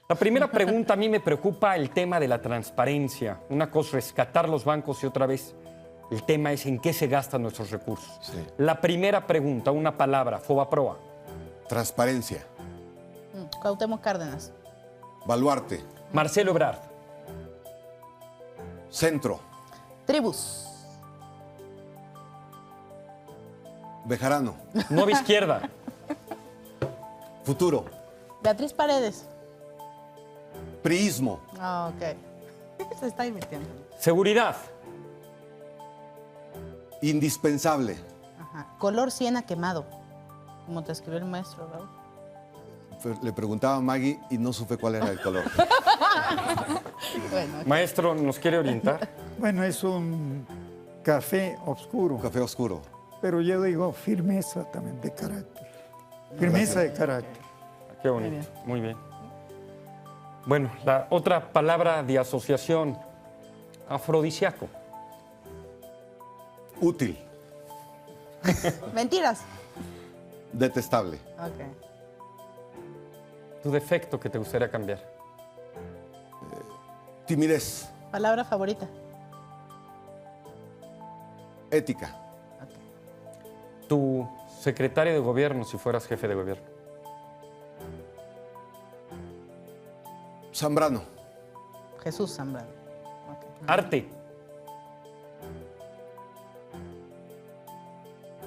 La primera pregunta, a mí me preocupa el tema de la transparencia. Una cosa es rescatar los bancos y otra vez el tema es en qué se gastan nuestros recursos. Sí. La primera pregunta, una palabra, Fobaproa. Transparencia. Cuauhtémoc Cárdenas. Baluarte. Marcelo Ebrard. Centro. Tribus. Bejarano. Nueva Izquierda. Futuro. Beatriz Paredes. Priismo. Ah, ok. Se está divirtiendo. Seguridad. Indispensable. Ajá. Color siena quemado. Como te escribió el maestro, Raúl. Le preguntaba a Maggie y no supe cuál era el color. Bueno, Maestro, ¿nos quiere orientar? Bueno, es un café oscuro, Café oscuro. pero yo digo firmeza también de carácter. Firmeza de carácter. Qué bonito, muy bien. Bueno, la otra palabra de asociación, afrodisíaco. Útil. mentiras. Detestable. Ok. Tu defecto que te gustaría cambiar. Timidez. Palabra favorita. Ética. Tu secretario de gobierno si fueras jefe de gobierno. Zambrano. Jesús Zambrano. Ok. Arte.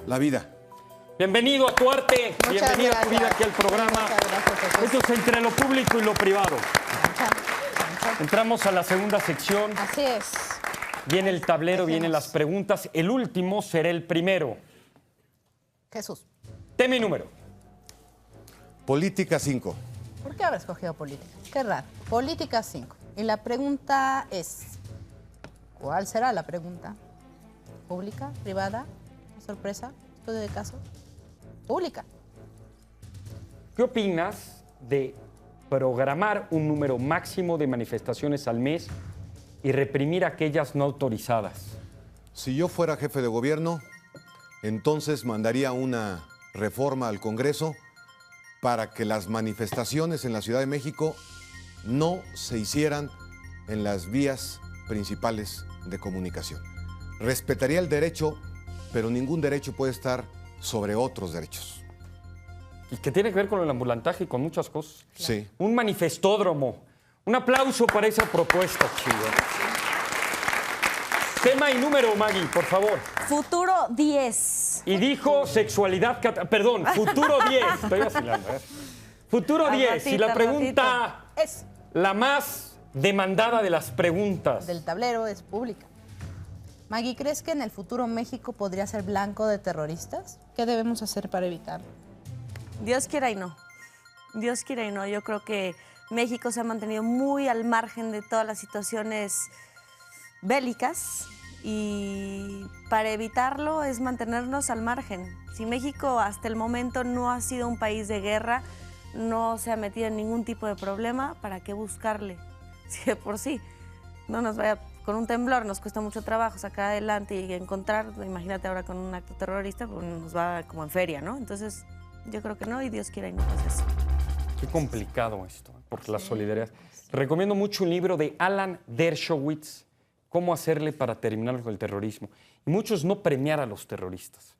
La vida. Bienvenido a tu arte, Muchas bienvenido a tu vida gracias. aquí al programa. Muchas gracias, Jesús. Esto es entre lo público y lo privado. Chan, chan, chan. Entramos a la segunda sección. Así es. Viene el tablero, Empecemos. vienen las preguntas. El último será el primero. Jesús, Tema y número. Política 5. ¿por qué habrá escogido política? Qué raro. Política 5. Y la pregunta es, ¿cuál será la pregunta? ¿Pública? ¿Privada? ¿Sorpresa? ¿Estudio de caso? Pública. ¿Qué opinas de programar un número máximo de manifestaciones al mes y reprimir aquellas no autorizadas? Si yo fuera jefe de gobierno, entonces mandaría una reforma al Congreso para que las manifestaciones en la Ciudad de México no se hicieran en las vías principales de comunicación. Respetaría el derecho, pero ningún derecho puede estar sobre otros derechos. Y que tiene que ver con el ambulantaje y con muchas cosas. Sí. Un manifestódromo. Un aplauso para esa propuesta, chido. Tema y número, Maggie, por favor. Futuro 10. Y dijo sexualidad... Perdón, futuro 10. Estoy vacilando, ¿eh? Futuro Al 10. ratito, Y la al pregunta, Es la más demandada de las preguntas. del tablero, es pública. Maggie, ¿crees que en el futuro México podría ser blanco de terroristas? ¿Qué debemos hacer para evitarlo? Dios quiera y no. Dios quiera y no. Yo creo que México se ha mantenido muy al margen de todas las situaciones bélicas y para evitarlo es mantenernos al margen. Si México hasta el momento no ha sido un país de guerra, no se ha metido en ningún tipo de problema, ¿para qué buscarle? Si de por sí no nos vaya con un temblor, nos cuesta mucho trabajo sacar adelante y encontrar, imagínate ahora con un acto terrorista, pues nos va como en feria, ¿no? Entonces yo creo que no y Dios quiera y no pase eso. Qué complicado esto, por la solidaridad. Recomiendo mucho un libro de Alan Dershowitz, Cómo hacerle para terminar con el terrorismo. Y muchos no premiar a los terroristas.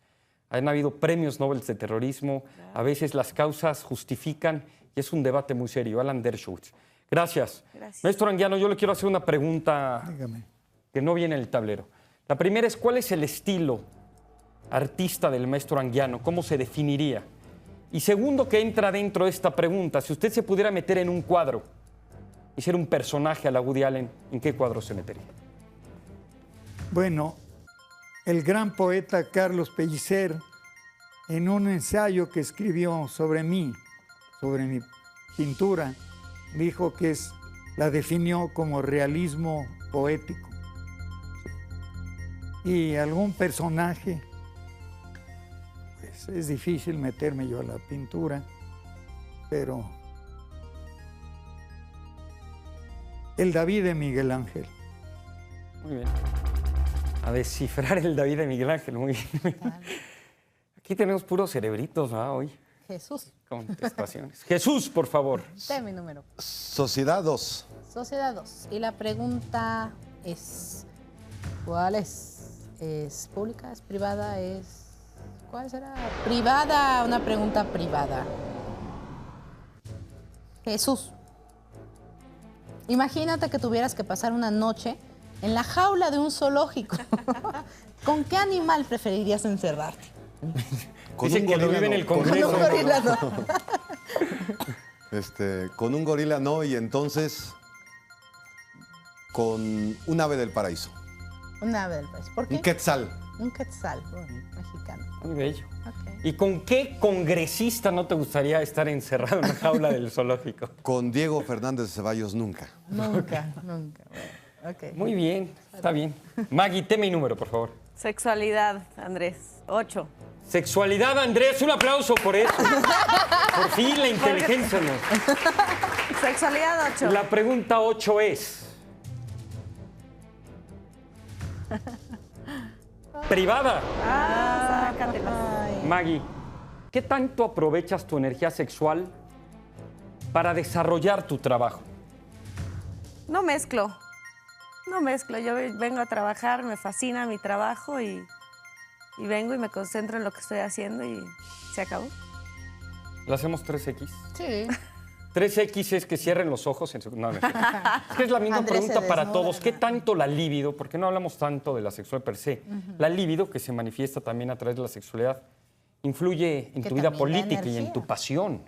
Han habido premios Nobel de terrorismo, a veces las causas justifican y es un debate muy serio. Alan Dershowitz. Gracias. Gracias. Maestro Anguiano, yo le quiero hacer una pregunta Dígame. que no viene en el tablero. La primera es, ¿cuál es el estilo artista del maestro Anguiano? ¿Cómo se definiría? Y segundo, que entra dentro de esta pregunta, si usted se pudiera meter en un cuadro y ser un personaje a la Woody Allen, ¿en qué cuadro se metería? Bueno, el gran poeta Carlos Pellicer, en un ensayo que escribió sobre mí, sobre mi pintura, dijo que la definió como realismo poético. Y algún personaje, pues es difícil meterme yo a la pintura, pero el David de Miguel Ángel. Muy bien. A descifrar el David de Miguel Ángel, muy bien. Aquí tenemos puros cerebritos, ¿no? Hoy. Jesús. Contestaciones. Jesús, por favor. Dame mi número. Sociedad 2. Sociedad 2. Y la pregunta es, ¿cuál es? ¿Es pública? ¿Es privada? ¿Cuál será? Privada, una pregunta privada. Jesús, imagínate que tuvieras que pasar una noche en la jaula de un zoológico. ¿Con qué animal preferirías encerrarte? Dice que lo vive en el Con Congreso. un gorila no. Con un gorila no, y entonces con un ave del paraíso. Un ave del país. ¿Por qué? Un quetzal. Un quetzal, mexicano. Muy bello. Ok. ¿Y con qué congresista no te gustaría estar encerrado en una jaula del zoológico? Con Diego Fernández de Ceballos nunca. Nunca, nunca. Bueno, ok. Muy bien, está bien. Maggie, tema y número, por favor. Sexualidad, Andrés. 8. Sexualidad, Andrés, un aplauso por eso. Por fin la inteligencia no. Sexualidad 8. La pregunta 8 es... Privada. Sácatela. Maggie, ¿qué tanto aprovechas tu energía sexual para desarrollar tu trabajo? No mezclo. No mezclo. Yo vengo a trabajar, me fascina mi trabajo y vengo y me concentro en lo que estoy haciendo y se acabó. ¿Le hacemos 3X? Sí. 3X es que cierren los ojos. No, es que es la misma Andrés pregunta se para desnuda, todos. ¿Qué ¿no? tanto la libido? Porque no hablamos tanto de la sexualidad per se. La libido, que se manifiesta también a través de la sexualidad, influye en Que tu vida también da política y en energía. tu pasión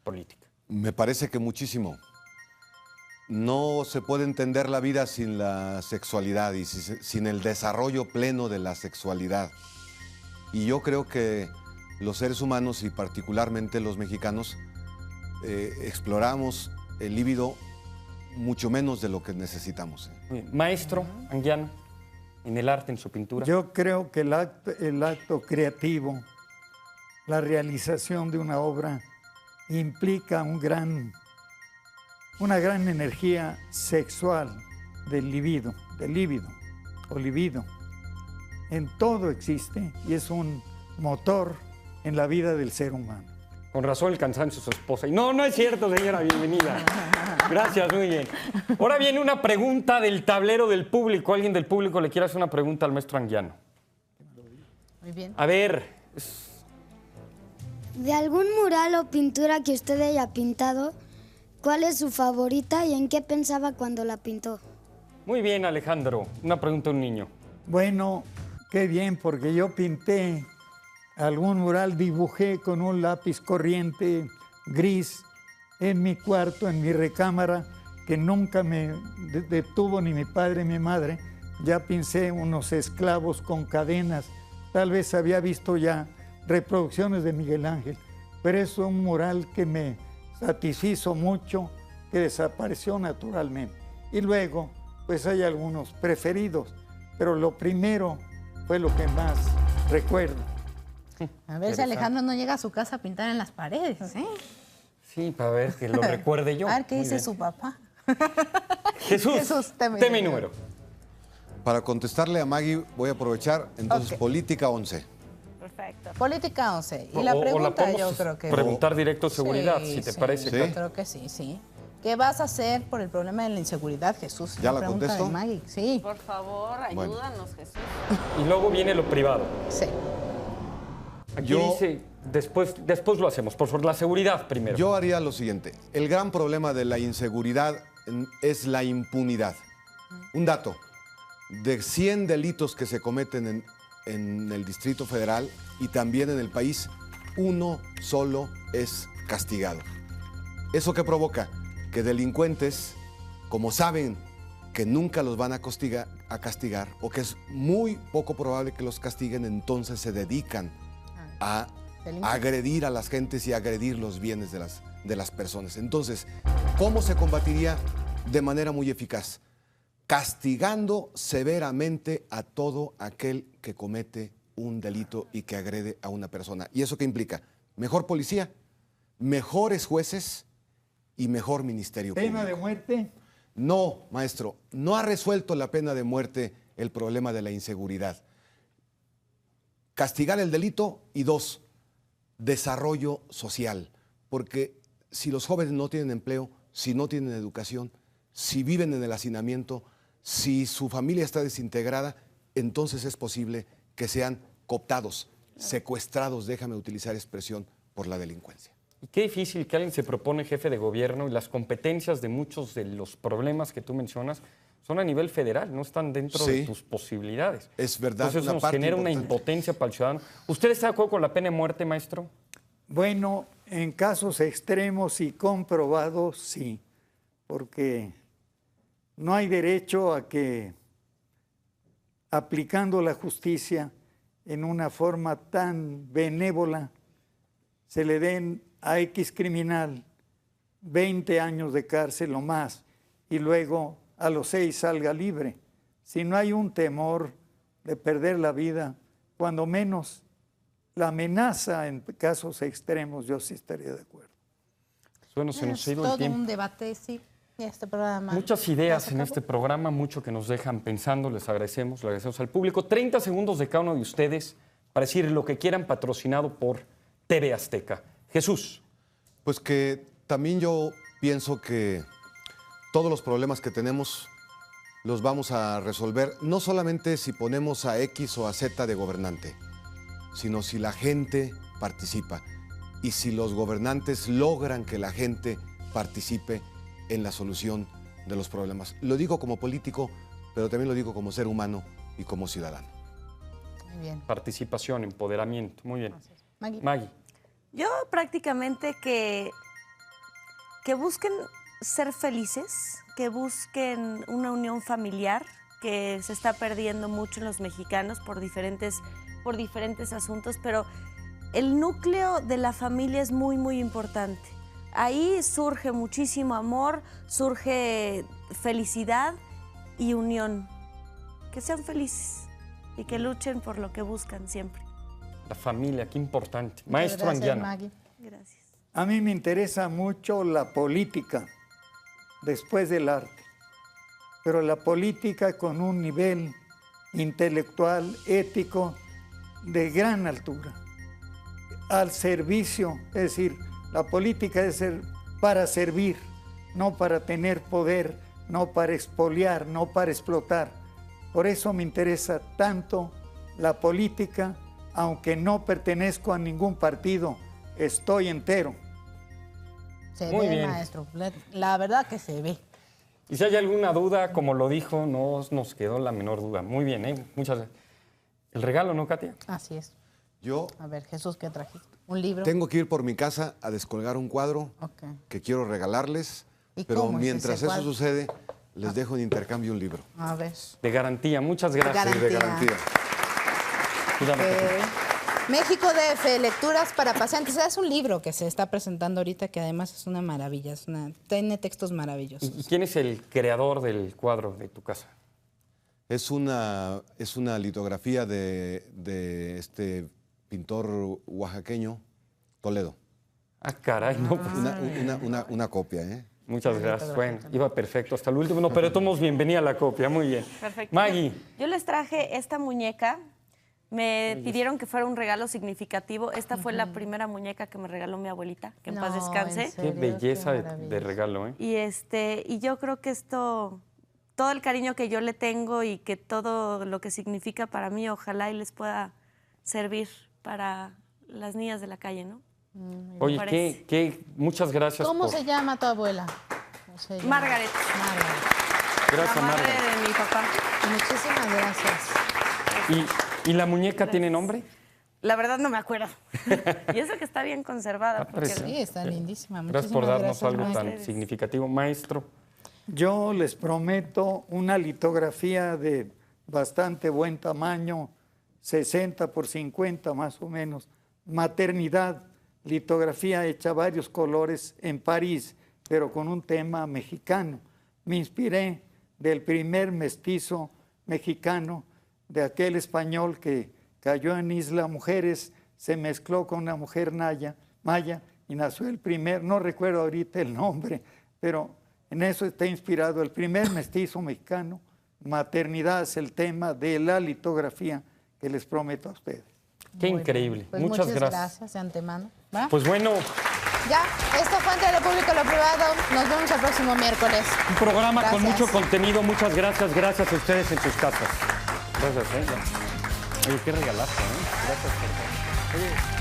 política. Me parece que muchísimo. No se puede entender la vida sin la sexualidad y sin el desarrollo pleno de la sexualidad. Y yo creo que los seres humanos y particularmente los mexicanos exploramos el líbido mucho menos de lo que necesitamos. Muy bien. Maestro Anguiano, en el arte, en su pintura. Yo creo que el acto creativo, la realización de una obra, implica una gran energía sexual del líbido o libido. En todo existe y es un motor en la vida del ser humano. Con razón el cansancio de su esposa. Y no es cierto, señora, bienvenida. Gracias, muy bien. Ahora viene una pregunta del tablero del público. ¿Alguien del público le quiere hacer una pregunta al maestro Anguiano? Muy bien. A ver, De algún mural o pintura que usted haya pintado, ¿cuál es su favorita y en qué pensaba cuando la pintó? muy bien, Alejandro. Una pregunta a un niño. Bueno, qué bien, porque yo pinté algún mural, dibujé con un lápiz corriente gris en mi cuarto, en mi recámara, que nunca me detuvo ni mi padre ni mi madre. Ya pinté unos esclavos con cadenas, tal vez había visto ya reproducciones de Miguel Ángel, pero es un mural que me satisfizo mucho, que desapareció naturalmente. Y luego, pues hay algunos preferidos, pero lo primero fue lo que más recuerdo. A ver si Alejandro no llega a su casa a pintar en las paredes, ¿eh? Sí, para ver que lo recuerde yo. A ver qué Muy dice bien. su papá. Jesús, tema y número. Para contestarle a Maggie voy a aprovechar entonces Ok. política 11. Perfecto. Política 11. Y O la la pregunta podemos yo creo que... preguntar directo a seguridad, si te parece. ¿Sí? Yo creo que sí, sí. ¿Qué vas a hacer por el problema de la inseguridad, Jesús? ¿Ya La la pregunta contesto? de Maggie. Sí, Por favor, Bueno. ayúdanos, Jesús. Y luego viene lo privado. sí. Aquí Yo- dice, después lo hacemos. Por favor, la seguridad primero. Yo haría lo siguiente. El gran problema de la inseguridad es la impunidad. Un dato. De 100 delitos que se cometen en el Distrito Federal y también en el país, uno solo es castigado. ¿Eso qué provoca? Que delincuentes, como saben que nunca los van a castigar o que es muy poco probable que los castiguen, entonces se dedican a Delincuentes. agredir a las gentes y agredir los bienes de las personas. Entonces, ¿cómo se combatiría? De manera muy eficaz, castigando severamente a todo aquel que comete un delito y que agrede a una persona. ¿Y eso qué implica? Mejor policía, mejores jueces y mejor ministerio Pena de público. muerte. No, maestro, no ha resuelto la pena de muerte el problema de la inseguridad. Castigar el delito y dos, desarrollo social, porque si los jóvenes no tienen empleo, si no tienen educación, si viven en el hacinamiento, si su familia está desintegrada, entonces es posible que sean cooptados, secuestrados, déjame utilizar expresión, por la delincuencia. Y qué difícil que alguien se propone jefe de gobierno y las competencias de muchos de los problemas que tú mencionas son a nivel federal, no están dentro de tus posibilidades. Es verdad. Entonces eso nos genera una impotencia para el ciudadano. ¿Usted está de acuerdo con la pena de muerte, maestro? Bueno, en casos extremos y comprobados, sí, porque no hay derecho a que, aplicando la justicia en una forma tan benévola, se le den a X criminal 20 años de cárcel o más y luego a los 6 salga libre. Si no hay un temor de perder la vida, cuando menos la amenaza en casos extremos, yo sí estaría de acuerdo. Bueno, se nos ha ido el todo tiempo. un debate, sí. Y este programa. Muchas ideas en este programa, mucho que nos dejan pensando, les agradecemos al público. 30 segundos de cada uno de ustedes para decir lo que quieran, patrocinado por TV Azteca. Jesús. Pues que también yo pienso que todos los problemas que tenemos los vamos a resolver, no solamente si ponemos a X o a Z de gobernante, sino si la gente participa y si los gobernantes logran que la gente participe en la solución de los problemas. Lo digo como político, pero también lo digo como ser humano y como ciudadano. Muy bien. Participación, empoderamiento. Muy bien. Maggie. Yo prácticamente que busquen ser felices, que busquen una unión familiar que se está perdiendo mucho en los mexicanos por diferentes asuntos, pero el núcleo de la familia es muy, muy importante. Ahí surge muchísimo amor, surge felicidad y unión. Que sean felices y que luchen por lo que buscan siempre. La familia, qué importante. Maestro Anguiano. Gracias. A mí me interesa mucho la política después del arte, pero la política con un nivel intelectual, ético, de gran altura, al servicio, es decir, la política debe ser para servir, no para tener poder, no para expoliar, no para explotar. Por eso me interesa tanto la política, aunque no pertenezco a ningún partido, estoy entero. Se Muy ve, bien. maestro. La verdad que se ve. Y si hay alguna duda, como lo dijo, no nos quedó la menor duda. Muy bien, ¿eh? Muchas gracias. El regalo, ¿no, Katia? Así es. Yo A ver, Jesús, ¿qué trajiste? ¿Un libro? tengo que ir por mi casa a descolgar un cuadro Ok. que quiero regalarles, ¿Y pero cómo es mientras ese eso cuadro? sucede, les dejo en intercambio un libro. A ver. De garantía. Muchas gracias. De garantía. Cuídame, Katia. México DF, lecturas para pacientes. Es un libro que se está presentando ahorita que además es una maravilla, tiene textos maravillosos. ¿Y quién es el creador del cuadro de tu casa? Es una litografía de este pintor oaxaqueño, Toledo. Ah, caray, no, pues. Una copia, ¿eh? Muchas gracias. Bueno, iba perfecto hasta el último. No, pero todos bienvenida a la copia. Muy bien. Perfecto. Maggie. Yo les traje esta muñeca. Me pidieron que fuera un regalo significativo. Esta fue la primera muñeca que me regaló mi abuelita, que en paz descanse. ¿en Qué serio? belleza Qué de regalo, ¿eh? Y yo creo que todo el cariño que yo le tengo y que todo lo que significa para mí, ojalá y les pueda servir para las niñas de la calle, ¿no? Oye, muchas gracias. ¿Cómo se llama tu abuela? Margaret. Gracias, La madre Margaret. de mi papá. Muchísimas gracias. ¿Y la muñeca tiene nombre? La verdad no me acuerdo. Y eso que está bien conservada. Está preciosa. Sí, está lindísima. Gracias por darnos algo maestro. tan significativo. Maestro. Yo les prometo una litografía de bastante buen tamaño, 60 por 50 más o menos, maternidad, litografía hecha varios colores en París, pero con un tema mexicano. Me inspiré del primer mestizo mexicano, de aquel español que cayó en Isla Mujeres, se mezcló con una mujer maya y nació el primer, no recuerdo ahorita el nombre, pero en eso está inspirado el primer mestizo mexicano. Maternidad es el tema de la litografía que les prometo a ustedes. Qué increíble. Pues muchas gracias. Gracias de antemano. ¿Va? Pues bueno, ya, esto fue Entre lo Público y lo Privado. Nos vemos el próximo miércoles. un programa con Gracias. mucho contenido. Muchas gracias. Gracias a ustedes en sus casas. Gracias. Oye, qué regalazo, Gracias por todo. Oye.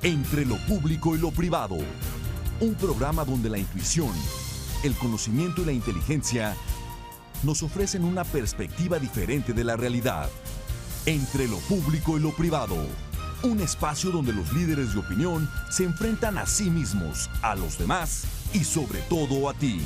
Entre lo público y lo privado. Un programa donde la intuición, el conocimiento y la inteligencia nos ofrecen una perspectiva diferente de la realidad. Entre lo público y lo privado. Un espacio donde los líderes de opinión se enfrentan a sí mismos, a los demás y sobre todo a ti.